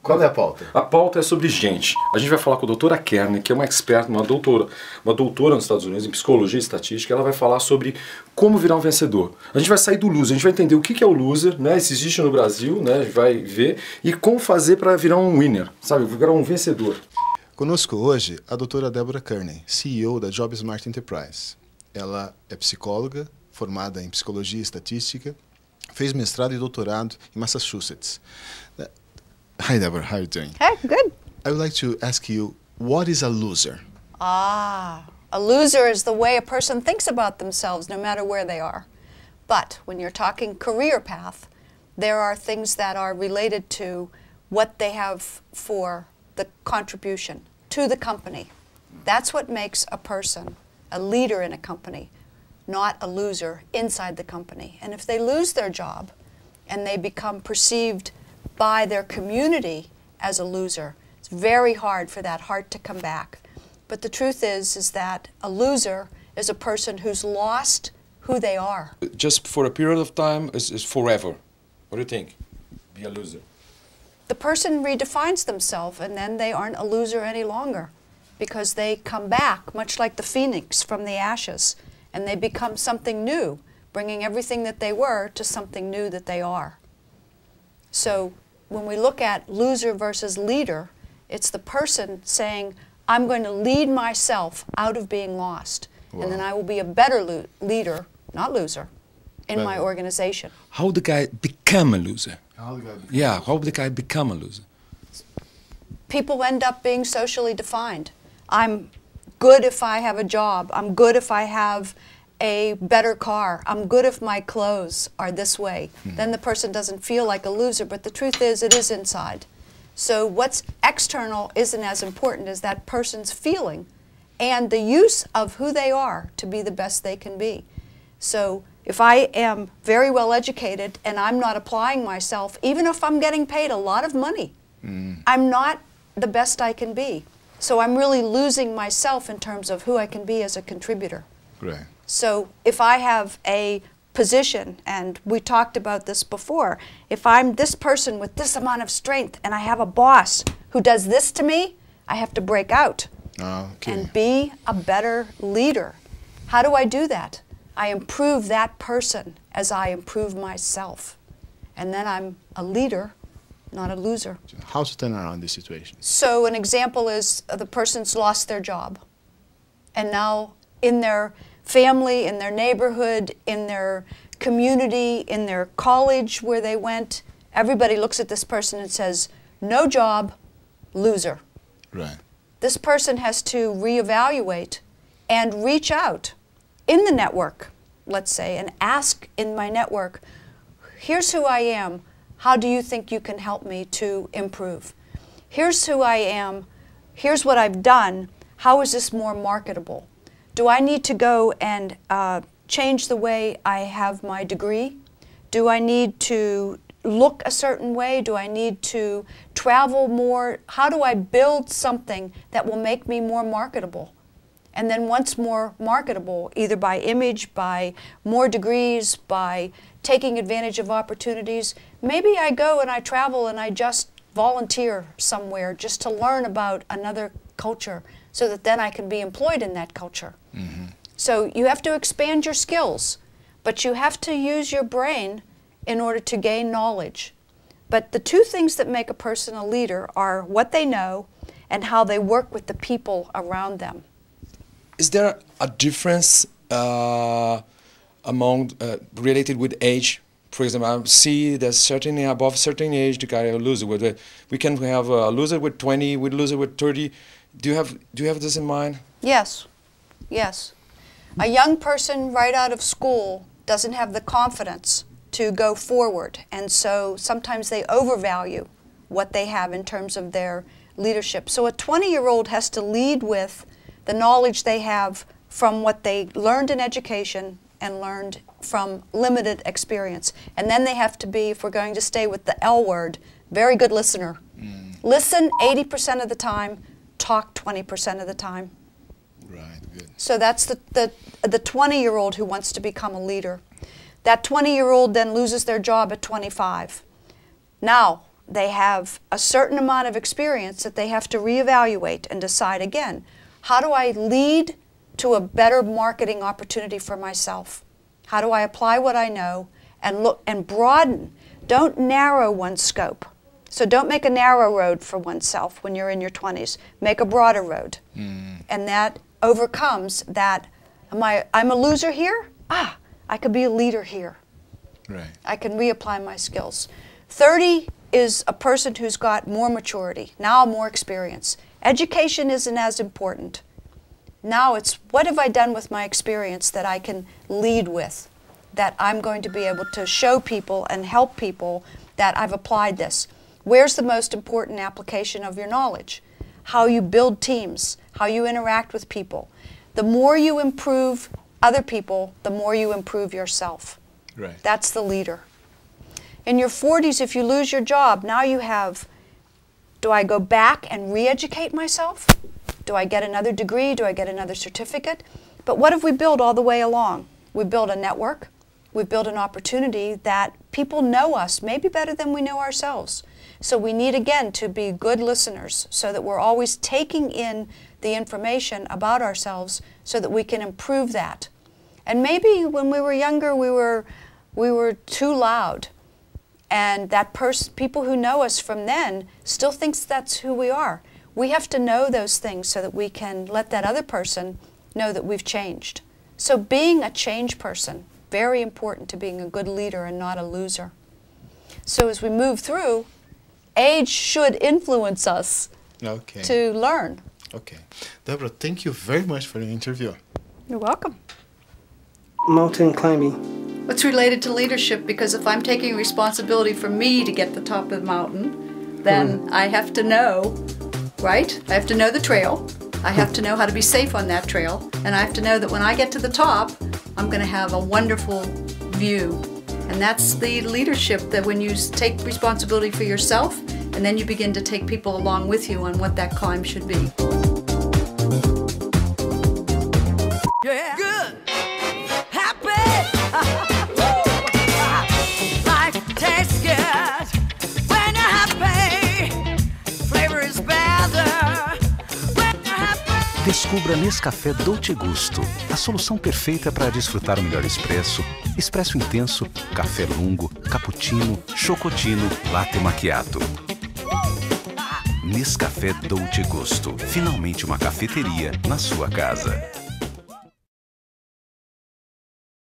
Qual é a pauta? A pauta é sobre gente. A gente vai falar com a doutora Kearney, que é uma experta, uma doutora nos Estados Unidos em psicologia e estatística. Ela vai falar sobre como virar um vencedor. A gente vai sair do loser, a gente vai entender o que é o loser, né? Se existe no Brasil, né? A gente vai ver, e como fazer para virar um winner, sabe? Virar um vencedor. Conosco hoje a doutora Deborah Kearney, CEO da Job Smart Enterprise. Ela é psicóloga, formada em psicologia e estatística, fez mestrado e doutorado em Massachusetts. Hi Deborah, how are you doing? Hey, good. I would like to ask you, what is a loser? A loser is the way a person thinks about themselves no matter where they are. But when you're talking career path, there are things that are related to what they have for the contribution to the company. That's what makes a person a leader in a company, not a loser inside the company. And if they lose their job and they become perceived by their community as a loser, it's very hard for that heart to come back. But the truth is that a loser is a person who's lost who they are. Just for a period of time is forever. What do you think? Be a loser. The person redefines themselves and then they aren't a loser any longer because they come back, much like the phoenix from the ashes, and they become something new, bringing everything that they were to something new that they are. So when we look at loser versus leader, it's the person saying, I'm going to lead myself out of being lost, and then I will be a better leader, not loser, in my organization. How the guy become a loser? How the guy become a loser? People end up being socially defined. I'm good if I have a job. I'm good if I have a better car. I'm good if my clothes are this way. Then the person doesn't feel like a loser, but the truth is it is inside. So what's external isn't as important as that person's feeling and the use of who they are to be the best they can be. So if I am very well educated and I'm not applying myself, even if I'm getting paid a lot of money, I'm not the best I can be. So I'm really losing myself in terms of who I can be as a contributor. Right. So if I have a position, and we talked about this before, if I'm this person with this amount of strength and I have a boss who does this to me, I have to break out and be a better leader. How do I do that? I improve that person as I improve myself. And then I'm a leader, not a loser. How to turn around this situation? So an example is the person's lost their job. And now in their family, in their neighborhood, in their community, in their college where they went, everybody looks at this person and says, no job, loser. Right. This person has to reevaluate and reach out in the network, let's say, and ask in my network, here's who I am. How do you think you can help me to improve? Here's who I am. Here's what I've done. How is this more marketable? Do I need to go and change the way I have my degree? Do I need to look a certain way? Do I need to travel more? How do I build something that will make me more marketable? And then once more marketable, either by image, by more degrees, by taking advantage of opportunities, maybe I go and I travel and I just volunteer somewhere just to learn about another culture so that then I can be employed in that culture. So you have to expand your skills, but you have to use your brain in order to gain knowledge. But the two things that make a person a leader are what they know and how they work with the people around them. Is there a difference among related with age? For example, I see that certainly above certain age, the guy a loser. We can have a loser with 20, with loser with 30. Do you have this in mind? Yes, yes. A young person right out of school doesn't have the confidence to go forward, and so sometimes they overvalue what they have in terms of their leadership. So a 20-year-old has to lead with the knowledge they have from what they learned in education and learned from limited experience. And then they have to be, if we're going to stay with the L word, very good listener. Listen 80% of the time, talk 20% of the time. Right, good. So that's the 20-year-old who wants to become a leader. That 20-year-old then loses their job at 25. Now they have a certain amount of experience that they have to reevaluate and decide again, how do I lead to a better marketing opportunity for myself? How do I apply what I know and look and broaden? Don't narrow one's scope. So don't make a narrow road for oneself when you're in your 20s. Make a broader road. And that overcomes that, I'm a loser here? I could be a leader here. Right. I can reapply my skills. 30 is a person who's got more maturity, now more experience. Education isn't as important. Now it's, what have I done with my experience that I can lead with, that I'm going to be able to show people and help people that I've applied this. Where's the most important application of your knowledge? How you build teams, how you interact with people. The more you improve other people, the more you improve yourself. Right. That's the leader. In your 40s, if you lose your job, now you have, do I go back and re-educate myself? Do I get another degree? Do I get another certificate? But what have we built all the way along? We built a network. We built an opportunity that people know us maybe better than we know ourselves. So we need, again, to be good listeners so that we're always taking in the information about ourselves so that we can improve that. And maybe when we were younger, we were too loud. And that people who know us from then still thinks that's who we are. We have to know those things so that we can let that other person know that we've changed. So being a change person, very important to being a good leader and not a loser. So as we move through, age should influence us to learn. Okay. Deborah, thank you very much for the interview. You're welcome. Mountain climbing. It's related to leadership, because if I'm taking responsibility for me to get to the top of the mountain, then I have to know, right? I have to know the trail. I have to know how to be safe on that trail. And I have to know that when I get to the top, I'm going to have a wonderful view. And that's the leadership, that when you take responsibility for yourself, and then you begin to take people along with you on what that climb should be. Yeah. Good. Life tastes good when you're happy. Flavor is better when you're happy. Descubra Nescafé Dolce Gusto, a solução perfeita para desfrutar o melhor expresso, expresso intenso, café lungo, cappuccino, chocotino, latte macchiato. Nescafé Dolce Gusto, finalmente uma cafeteria na sua casa.